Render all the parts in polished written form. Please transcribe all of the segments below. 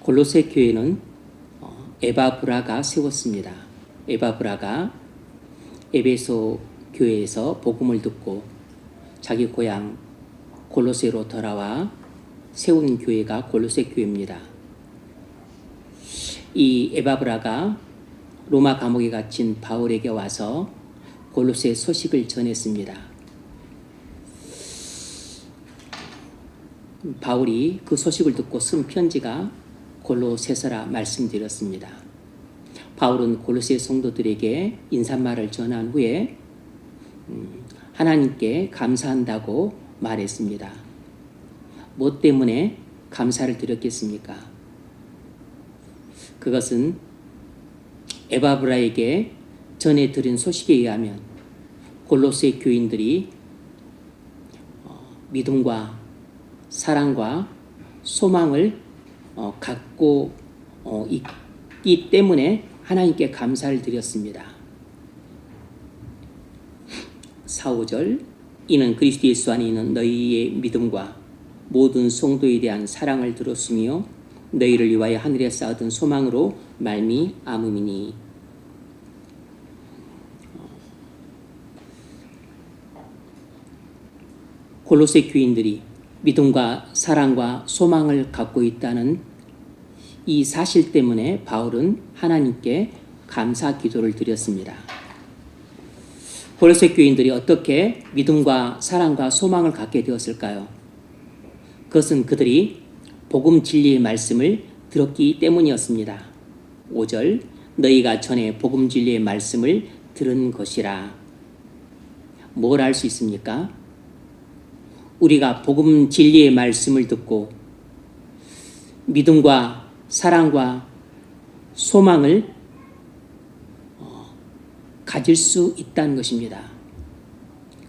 골로새 교회는 에바브라가 세웠습니다. 에바브라가 에베소 교회에서 복음을 듣고 자기 고향 골로새로 돌아와 세운 교회가 골로새 교회입니다. 이 에바브라가 로마 감옥에 갇힌 바울에게 와서 골로새 소식을 전했습니다. 바울이 그 소식을 듣고 쓴 편지가 골로새서라 말씀드렸습니다. 바울은 골로새 성도들에게 인사말을 전한 후에 하나님께 감사한다고 말했습니다. 뭐 때문에 감사를 드렸겠습니까? 그것은 에바브라에게 전해 들은 소식에 의하면 골로새 교인들이 믿음과 사랑과 소망을 갖고 있기 때문에 하나님께 감사를 드렸습니다. 4, 5절 이는 그리스도 예수 안에 있는 너희의 믿음과 모든 성도에 대한 사랑을 들었으며 너희를 위하여 하늘에서 얻은 소망으로 말미암음이니. 골로새 교인들이 믿음과 사랑과 소망을 갖고 있다는 이 사실 때문에 바울은 하나님께 감사 기도를 드렸습니다. 골로새 교인들이 어떻게 믿음과 사랑과 소망을 갖게 되었을까요? 그것은 그들이 복음 진리의 말씀을 들었기 때문이었습니다. 5절 너희가 전에 복음 진리의 말씀을 들은 것이라. 뭘 알 수 있습니까? 우리가 복음 진리의 말씀을 듣고 믿음과 사랑과 소망을 가질 수 있다는 것입니다.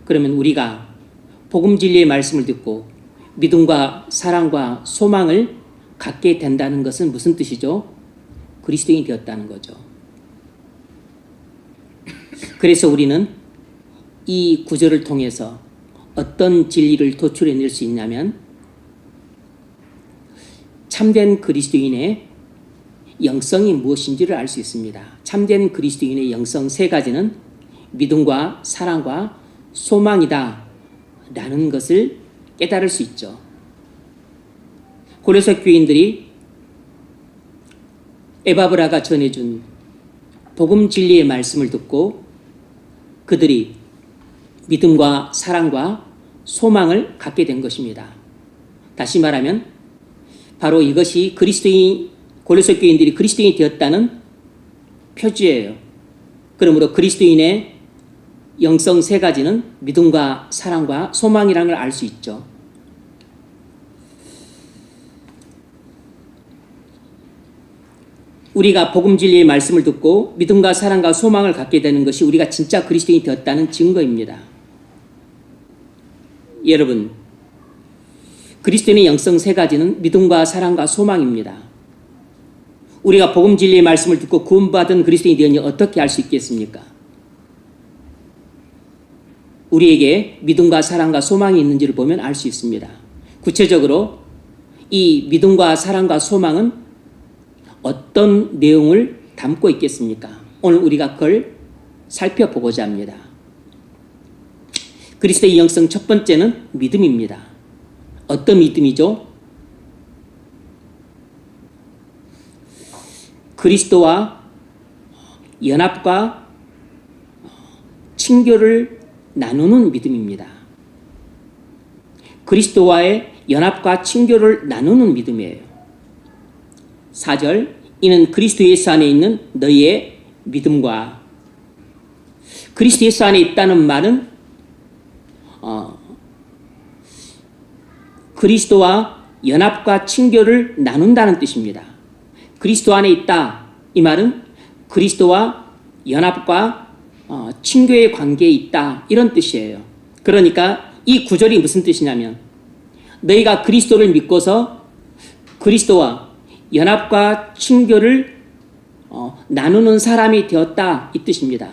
그러면 우리가 복음 진리의 말씀을 듣고 믿음과 사랑과 소망을 갖게 된다는 것은 무슨 뜻이죠? 그리스도인이 되었다는 거죠. 그래서 우리는 이 구절을 통해서 어떤 진리를 도출해낼 수 있냐면 참된 그리스도인의 영성이 무엇인지를 알 수 있습니다. 참된 그리스도인의 영성 세 가지는 믿음과 사랑과 소망이다 라는 것을 깨달을 수 있죠. 골로새 교인들이 에바브라가 전해준 복음 진리의 말씀을 듣고 그들이 믿음과 사랑과 소망을 갖게 된 것입니다. 다시 말하면 바로 이것이 골로새 교인들이 그리스도인이 되었다는 표지예요. 그러므로 그리스도인의 영성 세 가지는 믿음과 사랑과 소망이라는 걸 알 수 있죠. 우리가 복음 진리의 말씀을 듣고 믿음과 사랑과 소망을 갖게 되는 것이 우리가 진짜 그리스도인이 되었다는 증거입니다. 여러분, 그리스도인의 영성 세 가지는 믿음과 사랑과 소망입니다. 우리가 복음 진리의 말씀을 듣고 구원받은 그리스도인이 되었니 어떻게 알 수 있겠습니까? 우리에게 믿음과 사랑과 소망이 있는지를 보면 알 수 있습니다. 구체적으로 이 믿음과 사랑과 소망은 어떤 내용을 담고 있겠습니까? 오늘 우리가 그걸 살펴보고자 합니다. 그리스도의 영성 첫 번째는 믿음입니다. 어떤 믿음이죠? 그리스도와 연합과 친교를 나누는 믿음입니다. 그리스도와의 연합과 친교를 나누는 믿음이에요. 4절 이는 그리스도 예수 안에 있는 너희의 믿음과. 그리스도 예수 안에 있다는 말은 그리스도와 연합과 친교를 나눈다는 뜻입니다. 그리스도 안에 있다 이 말은 그리스도와 연합과 친교의 관계에 있다 이런 뜻이에요. 그러니까 이 구절이 무슨 뜻이냐면 너희가 그리스도를 믿고서 그리스도와 연합과 친교를 나누는 사람이 되었다 이 뜻입니다.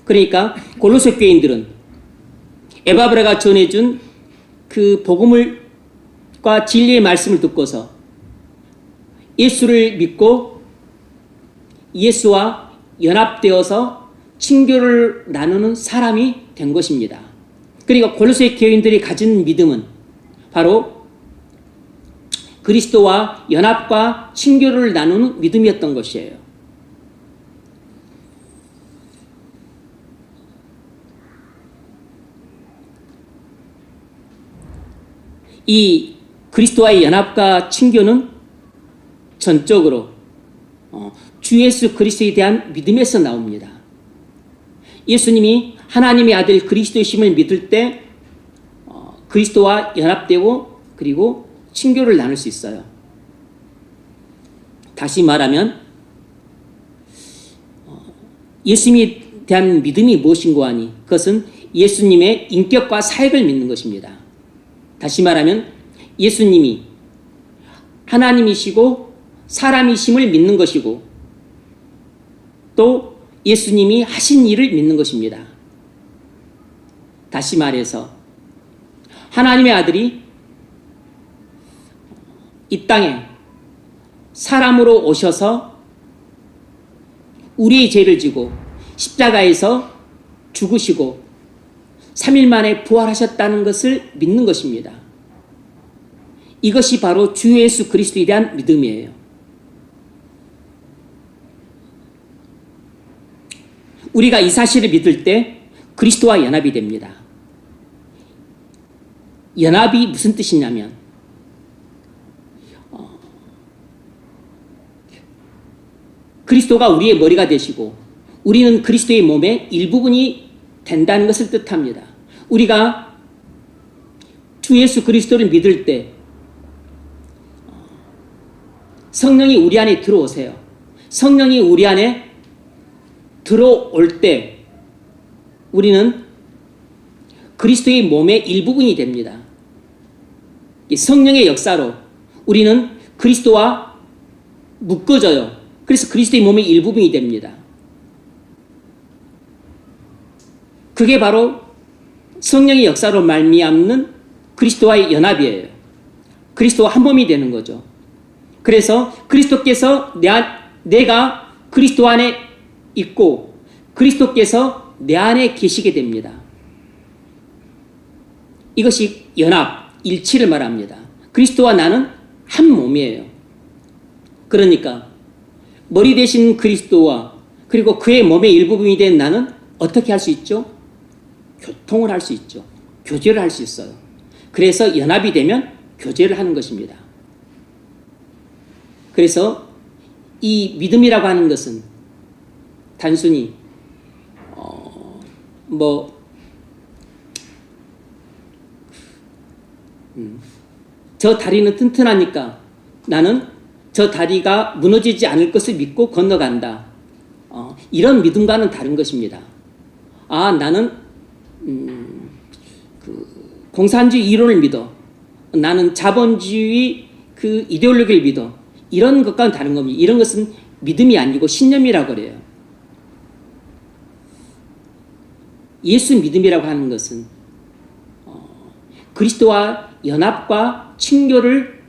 그러니까 골로새 교인들은 에바브라가 전해준 그 복음과 진리의 말씀을 듣고서 예수를 믿고 예수와 연합되어서 친교를 나누는 사람이 된 것입니다. 그러니까 골로새 교인들이 가진 믿음은 바로 그리스도와 연합과 친교를 나누는 믿음이었던 것이에요. 이 그리스도와의 연합과 친교는 전적으로 주 예수 그리스도에 대한 믿음에서 나옵니다. 예수님이 하나님의 아들 그리스도이심을 믿을 때 그리스도와 연합되고 그리고 친교를 나눌 수 있어요. 다시 말하면 예수님에 대한 믿음이 무엇인고 하니 그것은 예수님의 인격과 사역을 믿는 것입니다. 다시 말하면 예수님이 하나님이시고 사람이심을 믿는 것이고 또 예수님이 하신 일을 믿는 것입니다. 다시 말해서 하나님의 아들이 이 땅에 사람으로 오셔서 우리의 죄를 지고 십자가에서 죽으시고 3일 만에 부활하셨다는 것을 믿는 것입니다. 이것이 바로 주 예수 그리스도에 대한 믿음이에요. 우리가 이 사실을 믿을 때 그리스도와 연합이 됩니다. 연합이 무슨 뜻이냐면 그리스도가 우리의 머리가 되시고 우리는 그리스도의 몸의 일부분이 된다는 것을 뜻합니다. 우리가 주 예수 그리스도를 믿을 때 성령이 우리 안에 들어오세요. 성령이 우리 안에 들어올 때 우리는 그리스도의 몸의 일부분이 됩니다. 성령의 역사로 우리는 그리스도와 묶어져요. 그래서 그리스도의 몸의 일부분이 됩니다. 그게 바로 성령의 역사로 말미암는 그리스도와의 연합이에요. 그리스도와 한 몸이 되는 거죠. 그래서 그리스도께서 내가 그리스도 안에 있고 그리스도께서 내 안에 계시게 됩니다. 이것이 연합, 일치를 말합니다. 그리스도와 나는 한 몸이에요. 그러니까 머리 대신 그리스도와 그리고 그의 몸의 일부분이 된 나는 어떻게 할 수 있죠? 교통을 할 수 있죠. 교제를 할 수 있어요. 그래서 연합이 되면 교제를 하는 것입니다. 그래서 이 믿음이라고 하는 것은 단순히 저 다리는 튼튼하니까 나는 저 다리가 무너지지 않을 것을 믿고 건너간다. 이런 믿음과는 다른 것입니다. 나는 공산주의 이론을 믿어. 나는 자본주의 그 이데올로기를 믿어. 이런 것과는 다른 겁니다. 이런 것은 믿음이 아니고 신념이라고 그래요. 예수 믿음이라고 하는 것은 그리스도와 연합과 친교를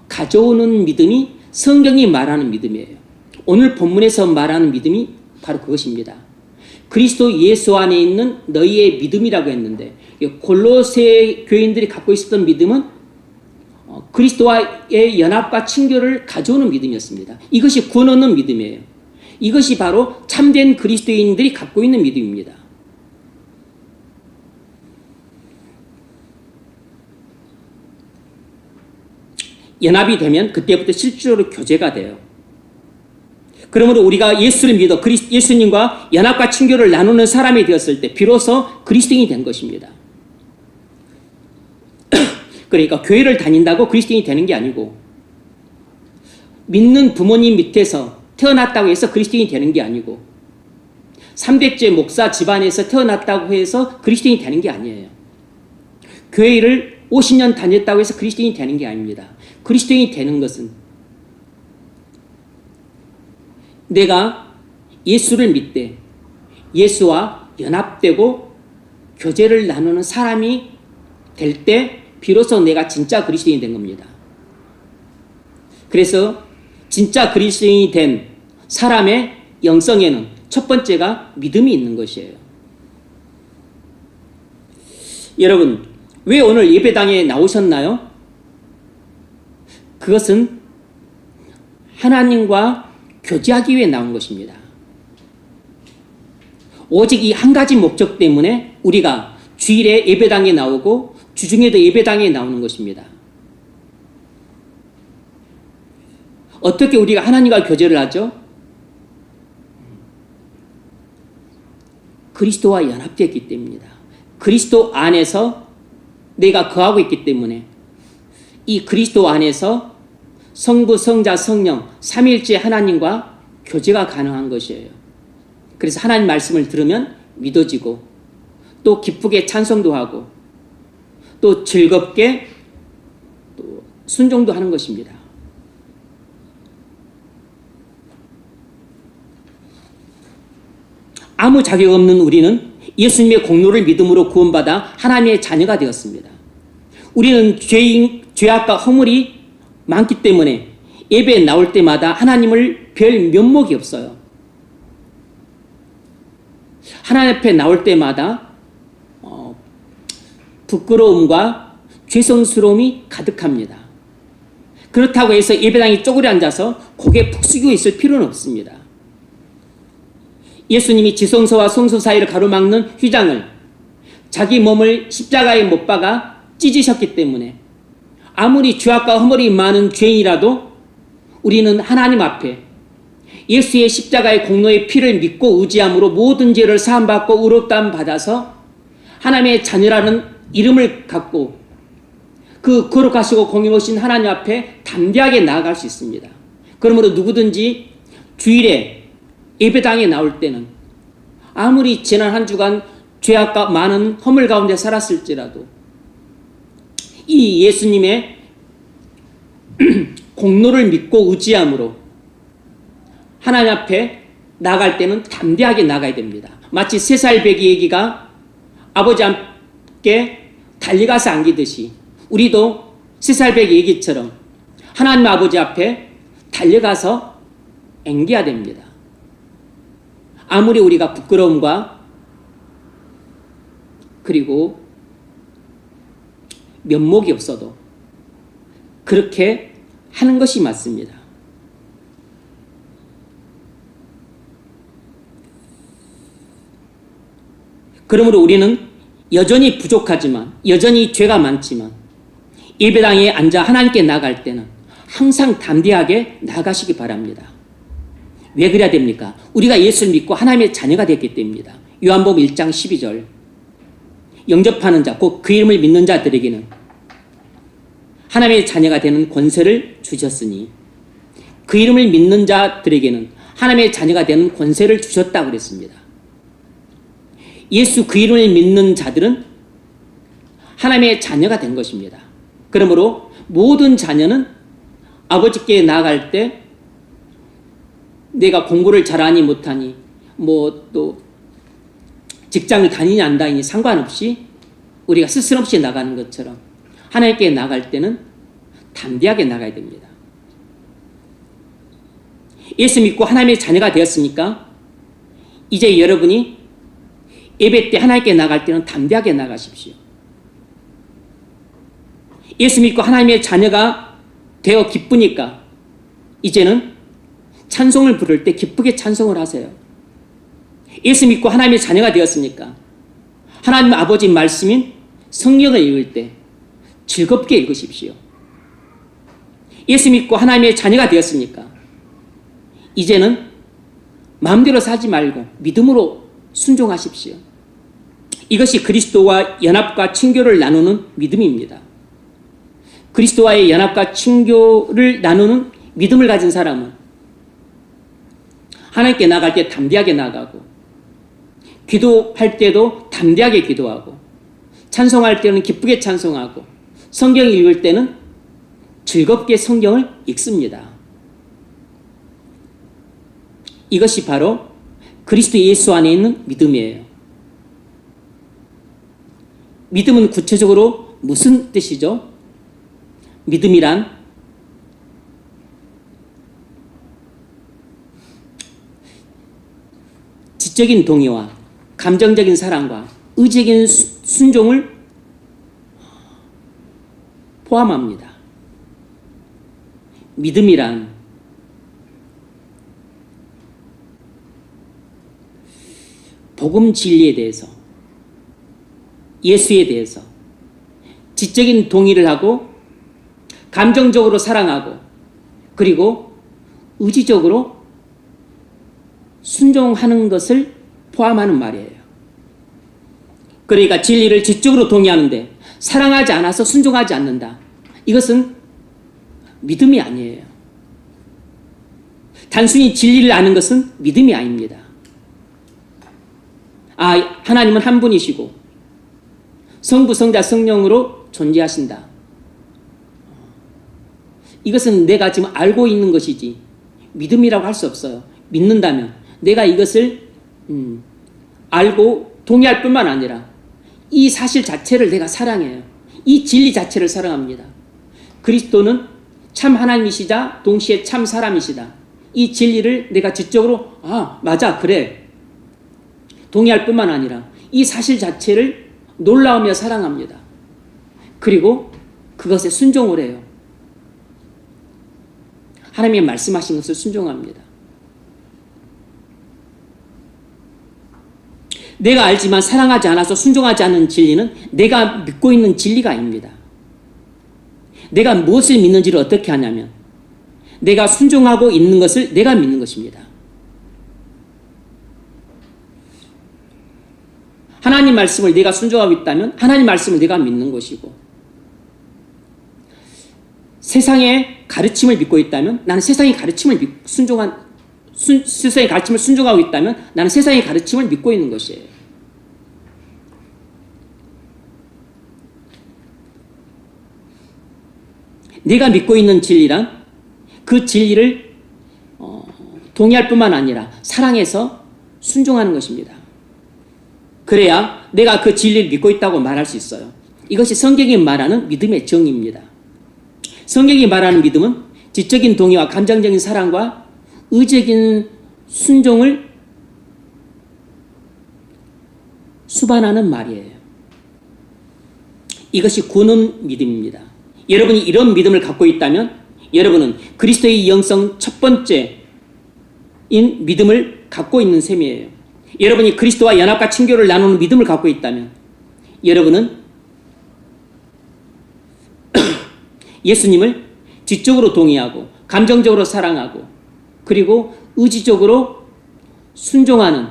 가져오는 믿음이 성경이 말하는 믿음이에요. 오늘 본문에서 말하는 믿음이 바로 그것입니다. 그리스도 예수 안에 있는 너희의 믿음이라고 했는데 골로새 교인들이 갖고 있었던 믿음은 그리스도와의 연합과 친교를 가져오는 믿음이었습니다. 이것이 구원 얻는 믿음이에요. 이것이 바로 참된 그리스도인들이 갖고 있는 믿음입니다. 연합이 되면 그때부터 실질적으로 교제가 돼요. 그러므로 우리가 예수를 믿어 예수님과 연합과 친교를 나누는 사람이 되었을 때 비로소 그리스도인이 된 것입니다. 그러니까 교회를 다닌다고 그리스도인이 되는 게 아니고 믿는 부모님 밑에서 태어났다고 해서 그리스도인이 되는 게 아니고 3대째 목사 집안에서 태어났다고 해서 그리스도인이 되는 게 아니에요. 교회를 50년 다녔다고 해서 그리스도인이 되는 게 아닙니다. 그리스도인이 되는 것은 내가 예수를 믿되 예수와 연합되고 교제를 나누는 사람이 될 때 비로소 내가 진짜 그리스도인이 된 겁니다. 그래서 진짜 그리스도인이 된 사람의 영성에는 첫 번째가 믿음이 있는 것이에요. 여러분, 왜 오늘 예배당에 나오셨나요? 그것은 하나님과 교제하기 위해 나온 것입니다. 오직 이 한 가지 목적 때문에 우리가 주일에 예배당에 나오고 주중에도 예배당에 나오는 것입니다. 어떻게 우리가 하나님과 교제를 하죠? 그리스도와 연합되었기 때문입니다. 그리스도 안에서 내가 거하고 있기 때문에 이 그리스도 안에서 성부, 성자, 성령, 삼위일체 하나님과 교제가 가능한 것이에요. 그래서 하나님 말씀을 들으면 믿어지고 또 기쁘게 찬송도 하고 또 즐겁게 또 순종도 하는 것입니다. 아무 자격 없는 우리는 예수님의 공로를 믿음으로 구원받아 하나님의 자녀가 되었습니다. 우리는 죄악과 허물이 많기 때문에 예배에 나올 때마다 하나님을 별 면목이 없어요. 하나님 앞에 나올 때마다 부끄러움과 죄송스러움이 가득합니다. 그렇다고 해서 예배당에 쪼그려 앉아서 고개 푹 숙이고 있을 필요는 없습니다. 예수님이 지성소와 성소 사이를 가로막는 휘장을 자기 몸을 십자가에 못 박아 찢으셨기 때문에 아무리 죄악과 허물이 많은 죄인이라도 우리는 하나님 앞에 예수의 십자가의 공로의 피를 믿고 의지함으로 모든 죄를 사함받고 의롭다함 받아서 하나님의 자녀라는 이름을 갖고 그 거룩하시고 공의로우신 하나님 앞에 담대하게 나아갈 수 있습니다. 그러므로 누구든지 주일에 예배당에 나올 때는 아무리 지난 한 주간 죄악과 많은 허물 가운데 살았을지라도 이 예수님의 공로를 믿고 의지함으로 하나님 앞에 나갈 때는 담대하게 나가야 됩니다. 마치 3살 배기 애기가 아버지 함께 달려가서 안기듯이 우리도 3살 배기 애기처럼 하나님 아버지 앞에 달려가서 앵겨야 됩니다. 아무리 우리가 부끄러움과 그리고 면목이 없어도 그렇게 하는 것이 맞습니다. 그러므로 우리는 여전히 부족하지만 여전히 죄가 많지만 예배당에 앉아 하나님께 나갈 때는 항상 담대하게 나가시기 바랍니다. 왜 그래야 됩니까? 우리가 예수를 믿고 하나님의 자녀가 됐기 때문입니다. 요한복음 1장 12절 영접하는 자, 곧 그 이름을 믿는 자들에게는 하나님의 자녀가 되는 권세를 주셨으니 그 이름을 믿는 자들에게는 하나님의 자녀가 되는 권세를 주셨다고 그랬습니다. 예수 그 이름을 믿는 자들은 하나님의 자녀가 된 것입니다. 그러므로 모든 자녀는 아버지께 나아갈 때 내가 공부를 잘하니 못하니 또 직장을 다니니 안 다니니 상관없이 우리가 스스럼없이 나가는 것처럼 하나님께 나갈 때는 담대하게 나가야 됩니다. 예수 믿고 하나님의 자녀가 되었으니까 이제 여러분이 예배 때 하나님께 나갈 때는 담대하게 나가십시오. 예수 믿고 하나님의 자녀가 되어 기쁘니까 이제는 찬송을 부를 때 기쁘게 찬송을 하세요. 예수 믿고 하나님의 자녀가 되었으니까 하나님 아버지 말씀인 성경을 읽을 때 즐겁게 읽으십시오. 예수 믿고 하나님의 자녀가 되었으니까 이제는 마음대로 살지 말고 믿음으로 순종하십시오. 이것이 그리스도와 연합과 친교를 나누는 믿음입니다. 그리스도와의 연합과 친교를 나누는 믿음을 가진 사람은 하나님께 나갈 때 담대하게 나가고 기도할 때도 담대하게 기도하고 찬송할 때는 기쁘게 찬송하고 성경 읽을 때는 즐겁게 성경을 읽습니다. 이것이 바로 그리스도 예수 안에 있는 믿음이에요. 믿음은 구체적으로 무슨 뜻이죠? 믿음이란 지적인 동의와 감정적인 사랑과 의지적인 순종을 포함합니다. 믿음이란 복음 진리에 대해서, 예수에 대해서 지적인 동의를 하고 감정적으로 사랑하고 그리고 의지적으로 순종하는 것을 포함하는 말이에요. 그러니까 진리를 지적으로 동의하는데 사랑하지 않아서 순종하지 않는다. 이것은 믿음이 아니에요. 단순히 진리를 아는 것은 믿음이 아닙니다. 하나님은 한 분이시고 성부, 성자, 성령으로 존재하신다. 이것은 내가 지금 알고 있는 것이지 믿음이라고 할 수 없어요. 믿는다면 내가 이것을 알고 동의할 뿐만 아니라 이 사실 자체를 내가 사랑해요. 이 진리 자체를 사랑합니다. 그리스도는 참 하나님이시자 동시에 참 사람이시다. 이 진리를 내가 지적으로 맞아, 그래, 동의할 뿐만 아니라 이 사실 자체를 놀라우며 사랑합니다. 그리고 그것에 순종을 해요. 하나님의 말씀하신 것을 순종합니다. 내가 알지만 사랑하지 않아서 순종하지 않는 진리는 내가 믿고 있는 진리가 아닙니다. 내가 무엇을 믿는지를 어떻게 하냐면 내가 순종하고 있는 것을 내가 믿는 것입니다. 하나님 말씀을 내가 순종하고 있다면 하나님 말씀을 내가 믿는 것이고, 세상의 가르침을 믿고 있다면 나는 세상의 가르침을 세상의 가르침을 순종하고 있다면 나는 세상의 가르침을 믿고 있는 것이에요. 내가 믿고 있는 진리란 그 진리를 동의할 뿐만 아니라 사랑해서 순종하는 것입니다. 그래야 내가 그 진리를 믿고 있다고 말할 수 있어요. 이것이 성경이 말하는 믿음의 정의입니다. 성경이 말하는 믿음은 지적인 동의와 감정적인 사랑과 의적인 순종을 수반하는 말이에요. 이것이 구원 믿음입니다. 여러분이 이런 믿음을 갖고 있다면 여러분은 그리스도의 영성 첫 번째인 믿음을 갖고 있는 셈이에요. 여러분이 그리스도와 연합과 친교를 나누는 믿음을 갖고 있다면 여러분은 예수님을 지적으로 동의하고 감정적으로 사랑하고 그리고 의지적으로 순종하는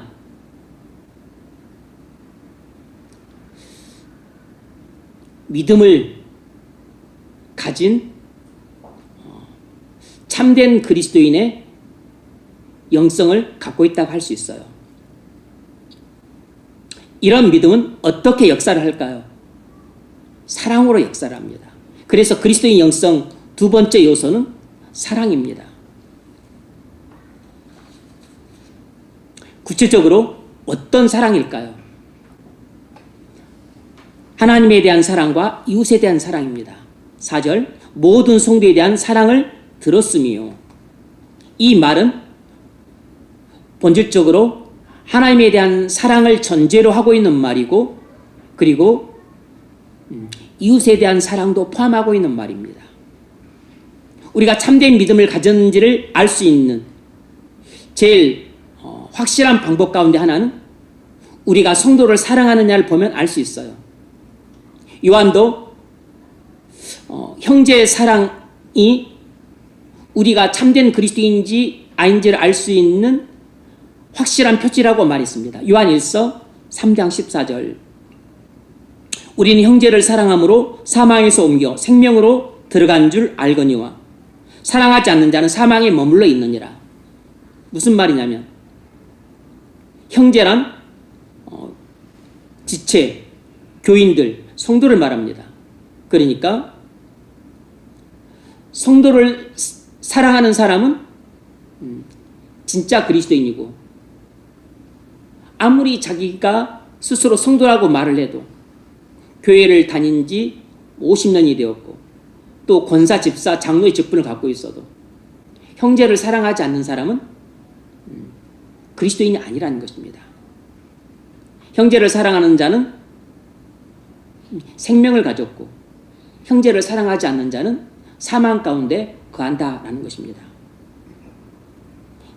믿음을 가진 참된 그리스도인의 영성을 갖고 있다고 할 수 있어요. 이런 믿음은 어떻게 역사를 할까요? 사랑으로 역사를 합니다. 그래서 그리스도인 영성 두 번째 요소는 사랑입니다. 구체적으로 어떤 사랑일까요? 하나님에 대한 사랑과 이웃에 대한 사랑입니다. 4절, 모든 성도에 대한 사랑을 들었으며, 이 말은 본질적으로 하나님에 대한 사랑을 전제로 하고 있는 말이고, 그리고 이웃에 대한 사랑도 포함하고 있는 말입니다. 우리가 참된 믿음을 가졌는지를 알 수 있는 제일 확실한 방법 가운데 하나는 우리가 성도를 사랑하느냐를 보면 알 수 있어요. 요한도 형제의 사랑이 우리가 참된 그리스도인지 아닌지를 알 수 있는 확실한 표지라고 말했습니다. 요한 1서 3장 14절, 우리는 형제를 사랑함으로 사망에서 옮겨 생명으로 들어간 줄 알거니와 사랑하지 않는 자는 사망에 머물러 있느니라. 무슨 말이냐면 형제란 지체, 교인들, 성도를 말합니다. 그러니까 성도를 사랑하는 사람은 진짜 그리스도인이고, 아무리 자기가 스스로 성도라고 말을 해도 교회를 다닌 지 50년이 되었고 또 권사, 집사, 장로의 직분을 갖고 있어도 형제를 사랑하지 않는 사람은 그리스도인이 아니라는 것입니다. 형제를 사랑하는 자는 생명을 가졌고 형제를 사랑하지 않는 자는 사망 가운데 거한다라는 것입니다.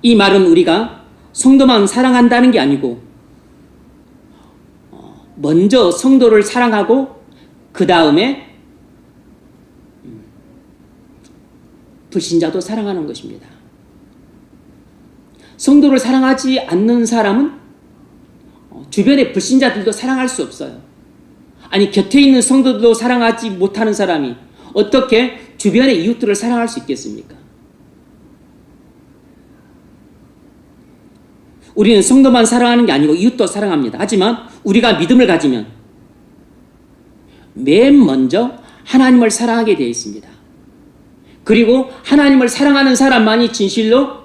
이 말은 우리가 성도만 사랑한다는 게 아니고 먼저 성도를 사랑하고 그 다음에 불신자도 사랑하는 것입니다. 성도를 사랑하지 않는 사람은 주변의 불신자들도 사랑할 수 없어요. 아니, 곁에 있는 성도도 사랑하지 못하는 사람이 어떻게 주변의 이웃들을 사랑할 수 있겠습니까? 우리는 성도만 사랑하는 게 아니고 이웃도 사랑합니다. 하지만 우리가 믿음을 가지면 맨 먼저 하나님을 사랑하게 되어 있습니다. 그리고 하나님을 사랑하는 사람만이 진실로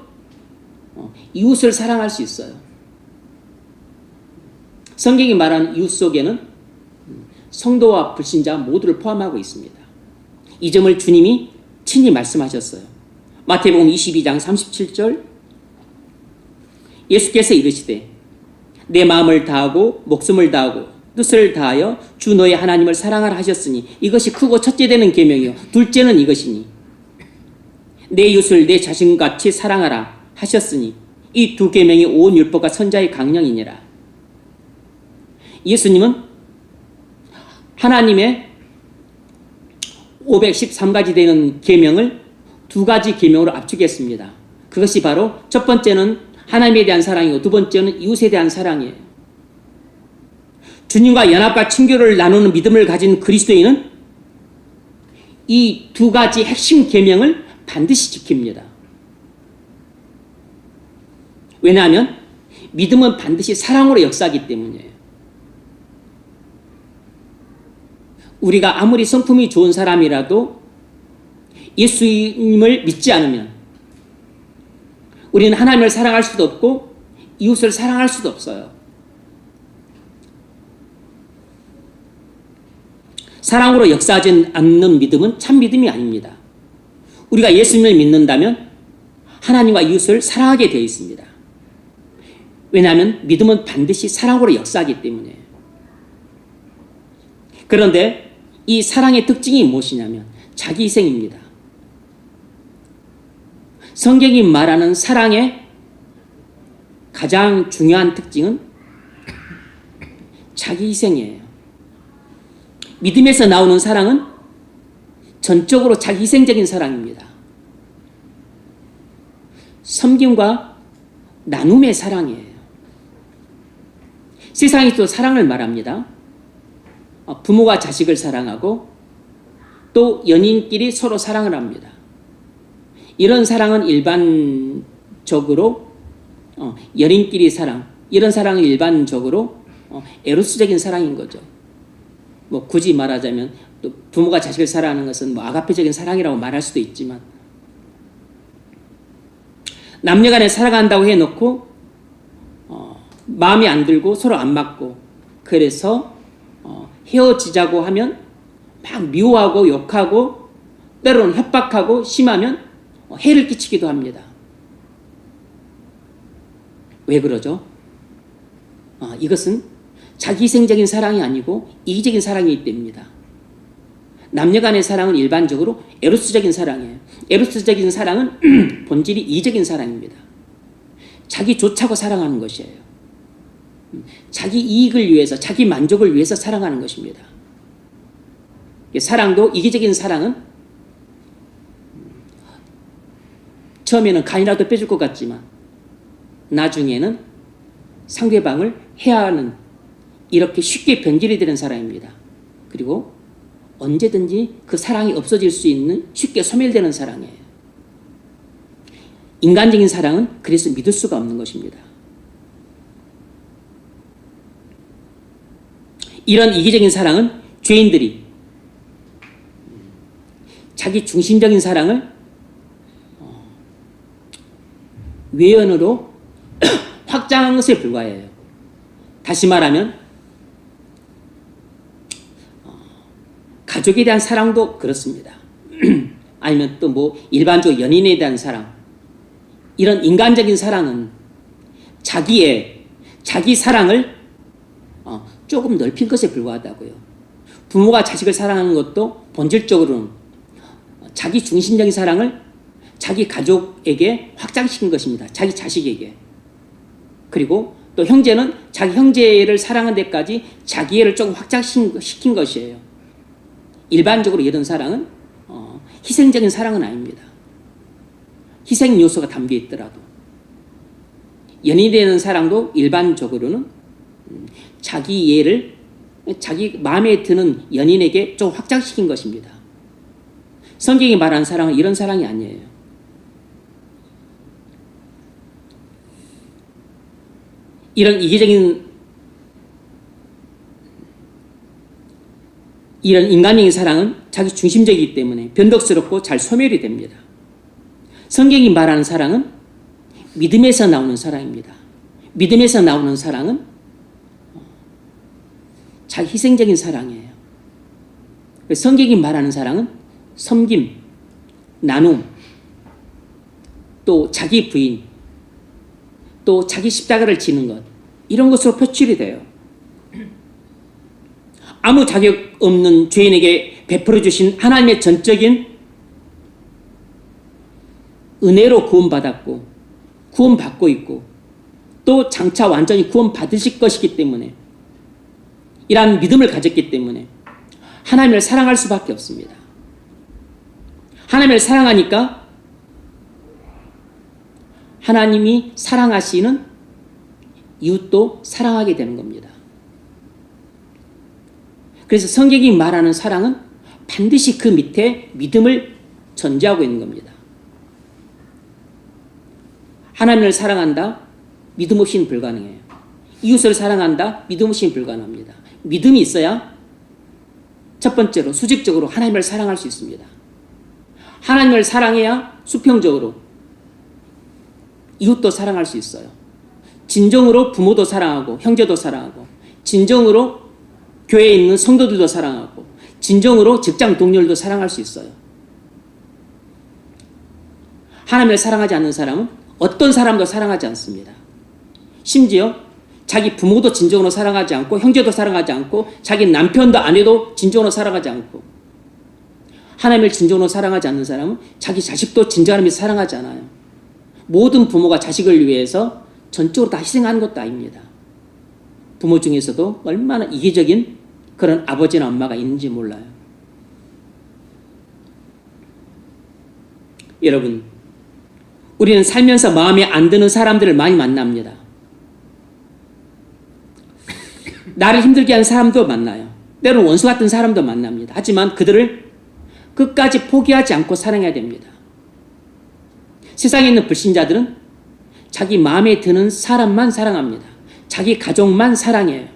이웃을 사랑할 수 있어요. 성경이 말하는 이웃 속에는 성도와 불신자 모두를 포함하고 있습니다. 이 점을 주님이 친히 말씀하셨어요. 마태복음 22장 37절 예수께서 이르시되 내 마음을 다하고 목숨을 다하고 뜻을 다하여 주 너의 하나님을 사랑하라 하셨으니 이것이 크고 첫째 되는 계명이요 둘째는 이것이니 내 이웃을 내 자신같이 사랑하라 하셨으니 이 두 계명이 온 율법과 선자의 강령이니라. 예수님은 하나님의 513가지 되는 계명을 두 가지 계명으로 압축했습니다. 그것이 바로 첫 번째는 하나님에 대한 사랑이고 두 번째는 이웃에 대한 사랑이에요. 주님과 연합과 친교를 나누는 믿음을 가진 그리스도인은 이 두 가지 핵심 계명을 반드시 지킵니다. 왜냐하면 믿음은 반드시 사랑으로 역사하기 때문이에요. 우리가 아무리 성품이 좋은 사람이라도 예수님을 믿지 않으면 우리는 하나님을 사랑할 수도 없고 이웃을 사랑할 수도 없어요. 사랑으로 역사하지 않는 믿음은 참 믿음이 아닙니다. 우리가 예수님을 믿는다면 하나님과 이웃을 사랑하게 되어 있습니다. 왜냐하면 믿음은 반드시 사랑으로 역사하기 때문에. 그런데 이 사랑의 특징이 무엇이냐면 자기 희생입니다. 성경이 말하는 사랑의 가장 중요한 특징은 자기 희생이에요. 믿음에서 나오는 사랑은 전적으로 자기 희생적인 사랑입니다. 섬김과 나눔의 사랑이에요. 세상이 또 사랑을 말합니다. 부모가 자식을 사랑하고 또 연인끼리 서로 사랑을 합니다. 이런 사랑은 일반적으로 연인끼리 사랑, 이런 사랑은 일반적으로 에로스적인 사랑인 거죠. 뭐 굳이 말하자면 또 부모가 자식을 사랑하는 것은 뭐 아가페적인 사랑이라고 말할 수도 있지만 남녀간에 사랑한다고 해놓고 마음이 안 들고 서로 안 맞고 그래서 헤어지자고 하면 막 미워하고 욕하고 때로는 협박하고 심하면 해를 끼치기도 합니다. 왜 그러죠? 이것은 자기희생적인 사랑이 아니고 이기적인 사랑이기 때문입니다. 남녀간의 사랑은 일반적으로 에로스적인 사랑이에요. 에로스적인 사랑은 본질이 이기적인 사랑입니다. 자기 좋자고 사랑하는 것이에요. 자기 이익을 위해서, 자기 만족을 위해서 사랑하는 것입니다. 사랑도 이기적인 사랑은 처음에는 간이라도 빼줄 것 같지만 나중에는 상대방을 해하는 이렇게 쉽게 변질이 되는 사랑입니다. 그리고 언제든지 그 사랑이 없어질 수 있는 쉽게 소멸되는 사랑이에요. 인간적인 사랑은 그래서 믿을 수가 없는 것입니다. 이런 이기적인 사랑은 죄인들이 자기 중심적인 사랑을 외연으로 확장한 것에 불과해요. 다시 말하면 가족에 대한 사랑도 그렇습니다. 아니면 또 뭐 일반적으로 연인에 대한 사랑, 이런 인간적인 사랑은 자기 사랑을 조금 넓힌 것에 불과하다고요. 부모가 자식을 사랑하는 것도 본질적으로는 자기 중심적인 사랑을 자기 가족에게 확장시킨 것입니다. 자기 자식에게. 그리고 또 형제는 자기 형제를 사랑하는 데까지 자기애를 조금 확장시킨 것이에요. 일반적으로 이런 사랑은 희생적인 사랑은 아닙니다. 희생 요소가 담겨 있더라도. 연인이 되는 사랑도 일반적으로는 자기 마음에 드는 연인에게 좀 확장시킨 것입니다. 성경이 말하는 사랑은 이런 사랑이 아니에요. 이런 이기적인 이런 인간적인 사랑은 자기 중심적이기 때문에 변덕스럽고 잘 소멸이 됩니다. 성경이 말하는 사랑은 믿음에서 나오는 사랑입니다. 믿음에서 나오는 사랑은 자기 희생적인 사랑이에요. 성경이 말하는 사랑은 섬김, 나눔, 또 자기 부인, 또 자기 십자가를 지는 것, 이런 것으로 표출이 돼요. 아무 자격 없는 죄인에게 베풀어 주신 하나님의 전적인 은혜로 구원받았고 구원받고 있고 또 장차 완전히 구원받으실 것이기 때문에 이러한 믿음을 가졌기 때문에 하나님을 사랑할 수밖에 없습니다. 하나님을 사랑하니까 하나님이 사랑하시는 이웃도 사랑하게 되는 겁니다. 그래서 성경이 말하는 사랑은 반드시 그 밑에 믿음을 전제하고 있는 겁니다. 하나님을 사랑한다? 믿음 없이는 불가능해요. 이웃을 사랑한다? 믿음 없이는 불가능합니다. 믿음이 있어야 첫 번째로 수직적으로 하나님을 사랑할 수 있습니다. 하나님을 사랑해야 수평적으로 이웃도 사랑할 수 있어요. 진정으로 부모도 사랑하고 형제도 사랑하고 진정으로 교회에 있는 성도들도 사랑하고 진정으로 직장 동료들도 사랑할 수 있어요. 하나님을 사랑하지 않는 사람은 어떤 사람도 사랑하지 않습니다. 심지어 자기 부모도 진정으로 사랑하지 않고 형제도 사랑하지 않고 자기 남편도 아내도 진정으로 사랑하지 않고 하나님을 진정으로 사랑하지 않는 사람은 자기 자식도 진정한 의미에서 사랑하지 않아요. 모든 부모가 자식을 위해서 전적으로 다 희생하는 것도 아닙니다. 부모 중에서도 얼마나 이기적인 그런 아버지나 엄마가 있는지 몰라요. 여러분, 우리는 살면서 마음에 안 드는 사람들을 많이 만납니다. 나를 힘들게 하는 사람도 만나요. 때로는 원수 같은 사람도 만납니다. 하지만 그들을 끝까지 포기하지 않고 사랑해야 됩니다. 세상에 있는 불신자들은 자기 마음에 드는 사람만 사랑합니다. 자기 가족만 사랑해요.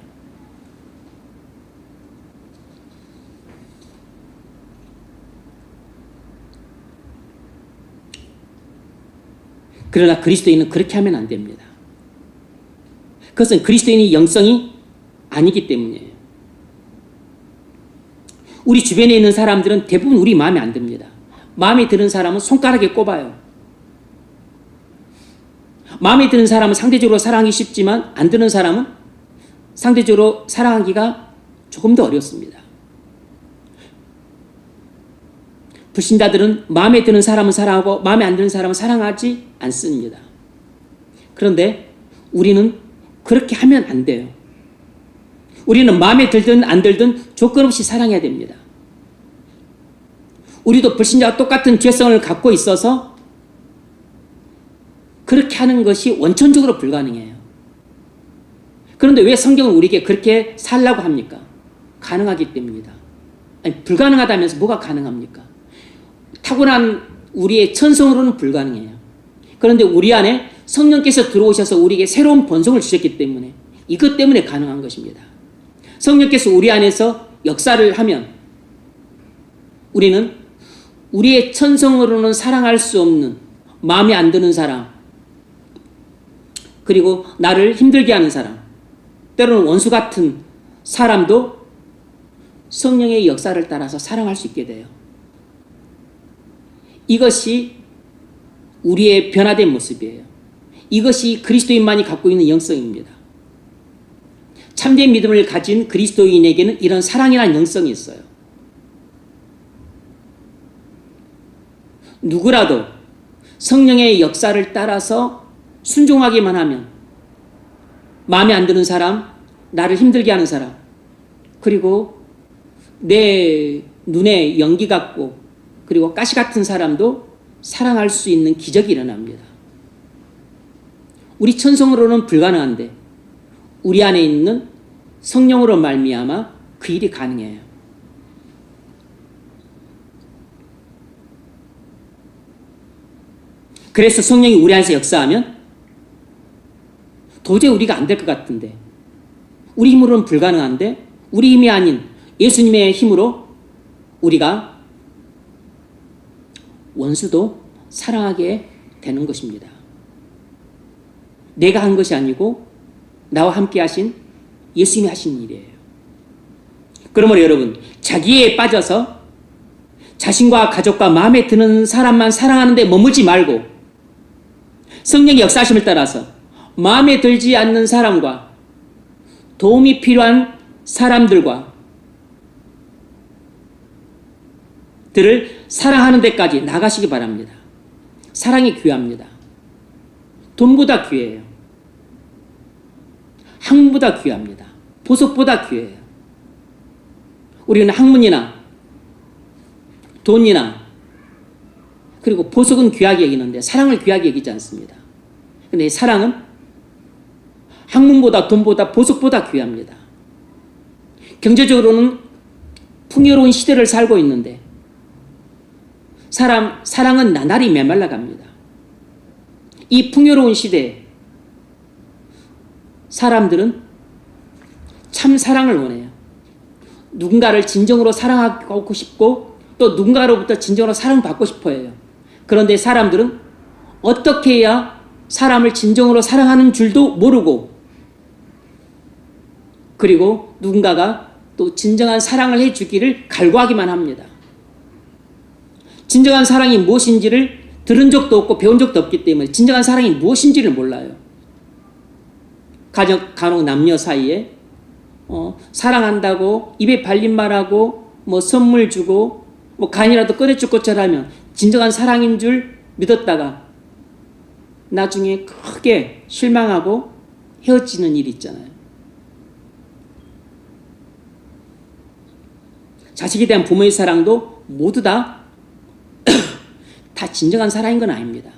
그러나 그리스도인은 그렇게 하면 안 됩니다. 그것은 그리스도인의 영성이 아니기 때문이에요. 우리 주변에 있는 사람들은 대부분 우리 마음에 안 듭니다. 마음에 드는 사람은 손가락에 꼽아요. 마음에 드는 사람은 상대적으로 사랑하기 쉽지만 안 드는 사람은 상대적으로 사랑하기가 조금 더 어렵습니다. 불신자들은 마음에 드는 사람은 사랑하고 마음에 안 드는 사람은 사랑하지 않습니다. 그런데 우리는 그렇게 하면 안 돼요. 우리는 마음에 들든 안 들든 조건 없이 사랑해야 됩니다. 우리도 불신자와 똑같은 죄성을 갖고 있어서 그렇게 하는 것이 원천적으로 불가능해요. 그런데 왜 성경은 우리에게 그렇게 살라고 합니까? 가능하기 때문입니다. 아니, 불가능하다면서 뭐가 가능합니까? 타고난 우리의 천성으로는 불가능해요. 그런데 우리 안에 성령께서 들어오셔서 우리에게 새로운 본성을 주셨기 때문에 이것 때문에 가능한 것입니다. 성령께서 우리 안에서 역사를 하면 우리는 우리의 천성으로는 사랑할 수 없는 마음에 안 드는 사람, 그리고 나를 힘들게 하는 사람, 때로는 원수 같은 사람도 성령의 역사를 따라서 사랑할 수 있게 돼요. 이것이 우리의 변화된 모습이에요. 이것이 그리스도인만이 갖고 있는 영성입니다. 참된 믿음을 가진 그리스도인에게는 이런 사랑이라는 영성이 있어요. 누구라도 성령의 역사를 따라서 순종하기만 하면 마음에 안 드는 사람, 나를 힘들게 하는 사람, 그리고 내 눈에 연기 같고 그리고 가시 같은 사람도 사랑할 수 있는 기적이 일어납니다. 우리 천성으로는 불가능한데 우리 안에 있는 성령으로 말미암아 그 일이 가능해요. 그래서 성령이 우리 안에서 역사하면 도저히 우리가 안 될 것 같은데, 우리 힘으로는 불가능한데 우리 힘이 아닌 예수님의 힘으로 우리가 원수도 사랑하게 되는 것입니다. 내가 한 것이 아니고 나와 함께 하신 예수님이 하신 일이에요. 그러므로 여러분, 자기에 빠져서 자신과 가족과 마음에 드는 사람만 사랑하는데 머물지 말고 성령의 역사하심을 따라서 마음에 들지 않는 사람과 도움이 필요한 사람들과 들을 사랑하는 데까지 나가시기 바랍니다. 사랑이 귀합니다. 돈보다 귀해요. 학문보다 귀합니다. 보석보다 귀해요. 우리는 학문이나 돈이나 그리고 보석은 귀하게 여기는데 사랑을 귀하게 여기지 않습니다. 근데 사랑은 학문보다 돈보다 보석보다 귀합니다. 경제적으로는 풍요로운 시대를 살고 있는데 사랑은 나날이 메말라갑니다. 이 풍요로운 시대에 사람들은 참 사랑을 원해요. 누군가를 진정으로 사랑하고 싶고 또 누군가로부터 진정으로 사랑받고 싶어 해요. 그런데 사람들은 어떻게 해야 사람을 진정으로 사랑하는 줄도 모르고, 그리고 누군가가 또 진정한 사랑을 해주기를 갈구하기만 합니다. 진정한 사랑이 무엇인지를 들은 적도 없고 배운 적도 없기 때문에 진정한 사랑이 무엇인지를 몰라요. 간혹 남녀 사이에 사랑한다고 입에 발린 말하고 뭐 선물 주고 뭐 간이라도 꺼내줄 것처럼 진정한 사랑인 줄 믿었다가 나중에 크게 실망하고 헤어지는 일이 있잖아요. 자식에 대한 부모의 사랑도 모두 다 진정한 사랑인 건 아닙니다.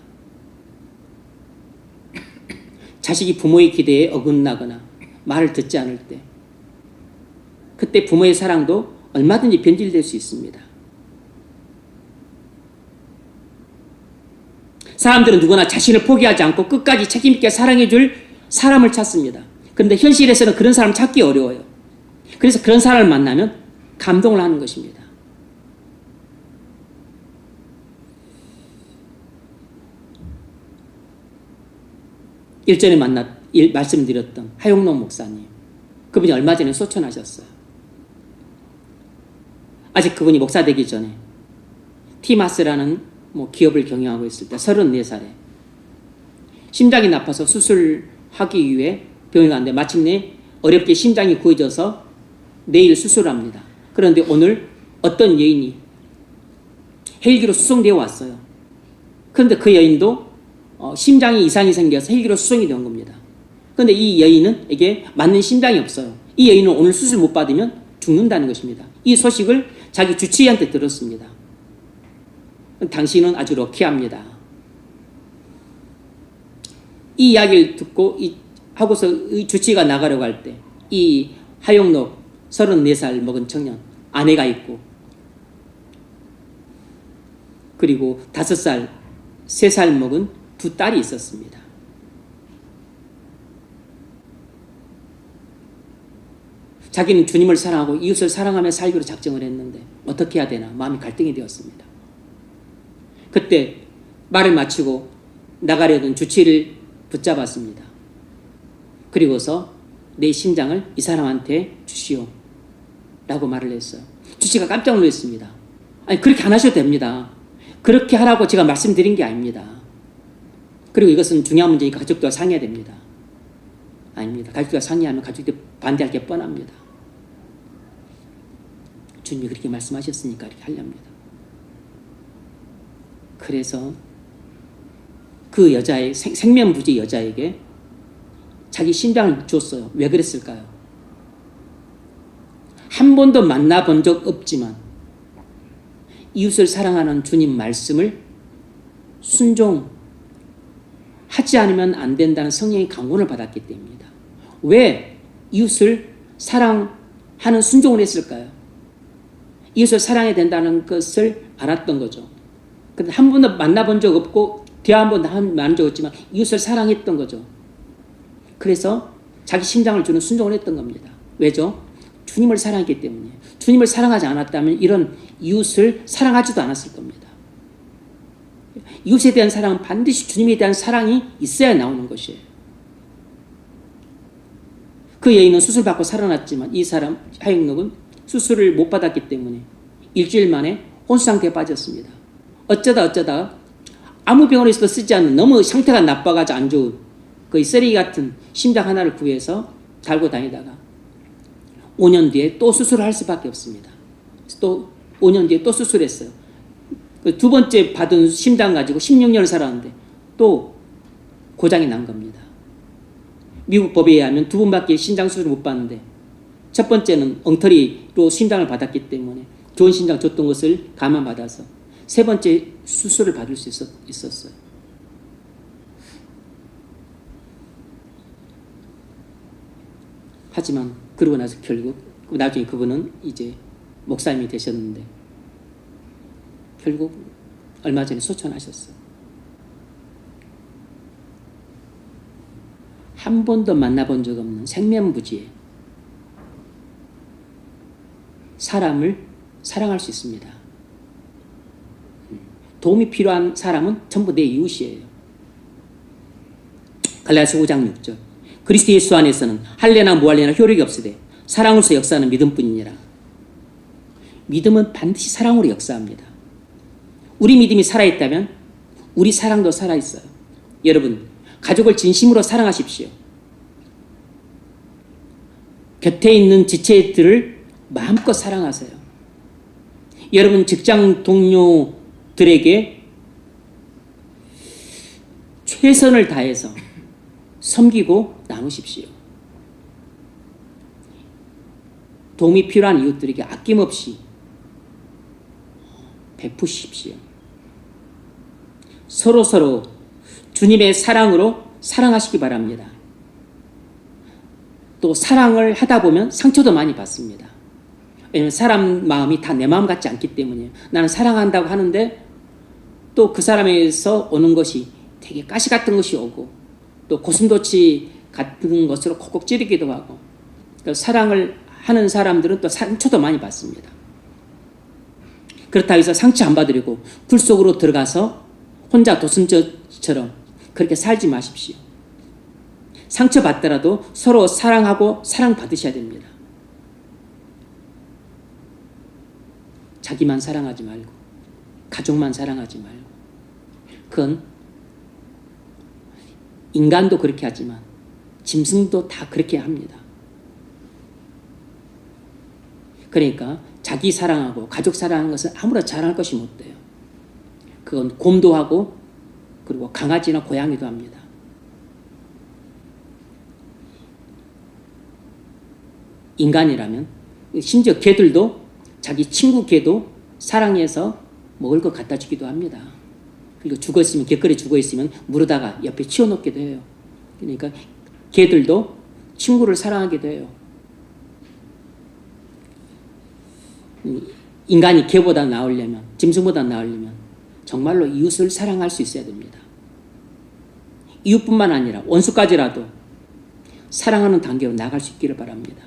자식이 부모의 기대에 어긋나거나 말을 듣지 않을 때, 그때 부모의 사랑도 얼마든지 변질될 수 있습니다. 사람들은 누구나 자신을 포기하지 않고 끝까지 책임있게 사랑해줄 사람을 찾습니다. 그런데 현실에서는 그런 사람 찾기 어려워요. 그래서 그런 사람을 만나면 감동을 하는 것입니다. 일전에 말씀드렸던 하용록 목사님, 그분이 얼마 전에 소천하셨어요. 아직 그분이 목사 되기 전에 티마스라는 기업을 경영하고 있을 때 34살에 심장이 나빠서 수술하기 위해 병원에 갔는데 마침내 어렵게 심장이 구해져서 내일 수술합니다. 그런데 오늘 어떤 여인이 헬기로 수송되어 왔어요. 그런데 그 여인도 심장에 이상이 생겨서 헬기로 수송이 된 겁니다. 그런데 이 여인에게 맞는 심장이 없어요. 이 여인은 오늘 수술 못 받으면 죽는다는 것입니다. 이 소식을 자기 주치의한테 들었습니다. 당신은 아주 럭키합니다. 이 이야기를 듣고 하고서 주치의가 나가려고 할 때 이 하용록 34살 먹은 청년, 아내가 있고 그리고 5살, 3살 먹은 2딸이 있었습니다. 자기는 주님을 사랑하고 이웃을 사랑하며 살기로 작정을 했는데 어떻게 해야 되나 마음이 갈등이 되었습니다. 그때 말을 마치고 나가려던 주치의를 붙잡았습니다. 그리고서 내 심장을 이 사람한테 주시오 라고 말을 했어요. 주치의가 깜짝 놀랐습니다. 아니, 그렇게 안 하셔도 됩니다. 그렇게 하라고 제가 말씀드린 게 아닙니다. 그리고 이것은 중요한 문제니까 가족들과 상의해야 됩니다. 아닙니다. 가족들과 상의하면 가족들이 반대할 게 뻔합니다. 주님이 그렇게 말씀하셨으니까 이렇게 하렵니다. 그래서 그 여자의 생면부지 여자에게 자기 심장을 줬어요. 왜 그랬을까요? 한 번도 만나본 적 없지만 이웃을 사랑하는 주님 말씀을 순종하지 않으면 안 된다는 성령의 강권을 받았기 때문입니다. 왜 이웃을 사랑하는 순종을 했을까요? 이웃을 사랑해야 된다는 것을 알았던 거죠. 근데 한 번도 만나본 적 없고 대화 한 번도 만난 적 없지만 이웃을 사랑했던 거죠. 그래서 자기 심장을 주는 순종을 했던 겁니다. 왜죠? 주님을 사랑했기 때문이에요. 주님을 사랑하지 않았다면 이런 이웃을 사랑하지도 않았을 겁니다. 이웃에 대한 사랑은 반드시 주님에 대한 사랑이 있어야 나오는 것이에요. 그 여인은 수술받고 살아났지만 이 사람 하영록은 수술을 못 받았기 때문에 일주일 만에 혼수 상태에 빠졌습니다. 어쩌다 아무 병원에서도 쓰지 않는 너무 상태가 나빠가지고 안 좋은 거의 쓰레기 같은 심장 하나를 구해서 달고 다니다가 5년 뒤에 또 수술을 할 수밖에 없습니다. 또 5년 뒤에 또 수술했어요. 두 번째 받은 심장 가지고 16년을 살았는데 또 고장이 난 겁니다. 미국 법에 의하면 두 번밖에 심장 수술을 못 받는데 첫 번째는 엉터리로 심장을 받았기 때문에 좋은 심장 줬던 것을 감안받아서 세 번째 수술을 받을 수 있었어요. 하지만 그러고 나서 결국 나중에 그분은 이제 목사님이 되셨는데 결국 얼마 전에 소천하셨어요. 한 번도 만나본 적 없는 생면부지에 사람을 사랑할 수 있습니다. 도움이 필요한 사람은 전부 내 이웃이에요. 갈라디아서 5장 6절 그리스도 예수 안에서는 할례나 무할례나 효력이 없으되 사랑으로서 역사하는 믿음뿐이니라. 믿음은 반드시 사랑으로 역사합니다. 우리 믿음이 살아있다면 우리 사랑도 살아있어요. 여러분 가족을 진심으로 사랑하십시오. 곁에 있는 지체들을 마음껏 사랑하세요. 여러분 직장 동료들에게 최선을 다해서 섬기고 나누십시오. 도움이 필요한 이웃들에게 아낌없이 베푸십시오. 서로 주님의 사랑으로 사랑하시기 바랍니다. 또 사랑을 하다 보면 상처도 많이 받습니다. 왜냐하면 사람 마음이 다 내 마음 같지 않기 때문이에요. 나는 사랑한다고 하는데 또 그 사람에서 오는 것이 되게 가시 같은 것이 오고 또 고슴도치 같은 것으로 콕콕 찌르기도 하고 그러니까 사랑을 하는 사람들은 또 상처도 많이 받습니다. 그렇다고 해서 상처 안 받으려고 굴 속으로 들어가서 혼자 도순처럼 그렇게 살지 마십시오. 상처 받더라도 서로 사랑하고 사랑받으셔야 됩니다. 자기만 사랑하지 말고 가족만 사랑하지 말고 그건 인간도 그렇게 하지만 짐승도 다 그렇게 합니다. 그러니까 자기 사랑하고 가족 사랑하는 것은 아무나 잘할 것이 못 돼요. 그건 곰도 하고 그리고 강아지나 고양이도 합니다. 인간이라면 심지어 개들도 자기 친구 개도 사랑해서 먹을 것 갖다 주기도 합니다. 그리고 죽어있으면 길거리에 죽어있으면 물에다가 옆에 치워놓기도 해요. 그러니까 개들도 친구를 사랑하기도 해요. 인간이 개보다 나으려면 짐승보다 나으려면 정말로 이웃을 사랑할 수 있어야 됩니다. 이웃뿐만 아니라 원수까지라도 사랑하는 단계로 나갈 수 있기를 바랍니다.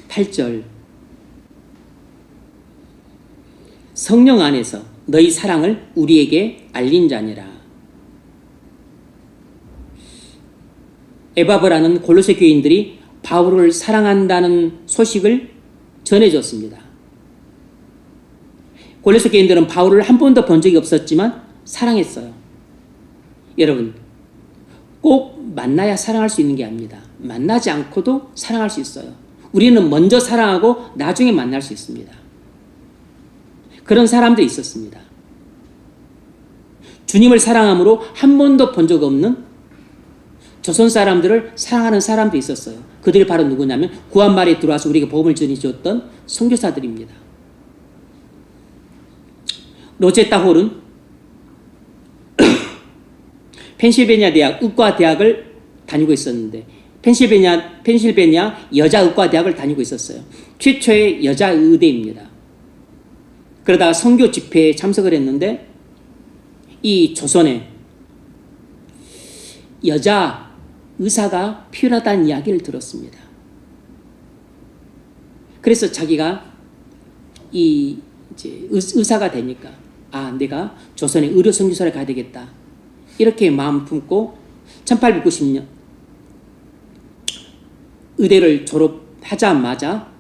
(8절) 성령 안에서 너희 사랑을 우리에게 알린 자니라. 에바브라는 골로새 교인들이 바울을 사랑한다는 소식을 전해줬습니다. 골로새 교인들은 바울을 한 번도 본 적이 없었지만 사랑했어요. 여러분, 꼭 만나야 사랑할 수 있는 게 아닙니다. 만나지 않고도 사랑할 수 있어요. 우리는 먼저 사랑하고 나중에 만날 수 있습니다. 그런 사람들이 있었습니다. 주님을 사랑함으로 한 번도 본 적 없는 조선 사람들을 사랑하는 사람도 있었어요. 그들이 바로 누구냐면 구한말에 들어와서 우리에게 복음을 전해주었던 선교사들입니다. 로제타 홀은 펜실베니아 대학 의과대학을 다니고 있었는데 펜실베니아 여자의과대학을 다니고 있었어요. 최초의 여자 의대입니다. 그러다가 선교 집회에 참석을 했는데 이 조선에 여자 의사가 필요하다는 이야기를 들었습니다. 그래서 자기가 이제 의사가 되니까 내가 조선의 의료 선교사를 가야 되겠다. 이렇게 마음 품고 1890년 의대를 졸업하자마자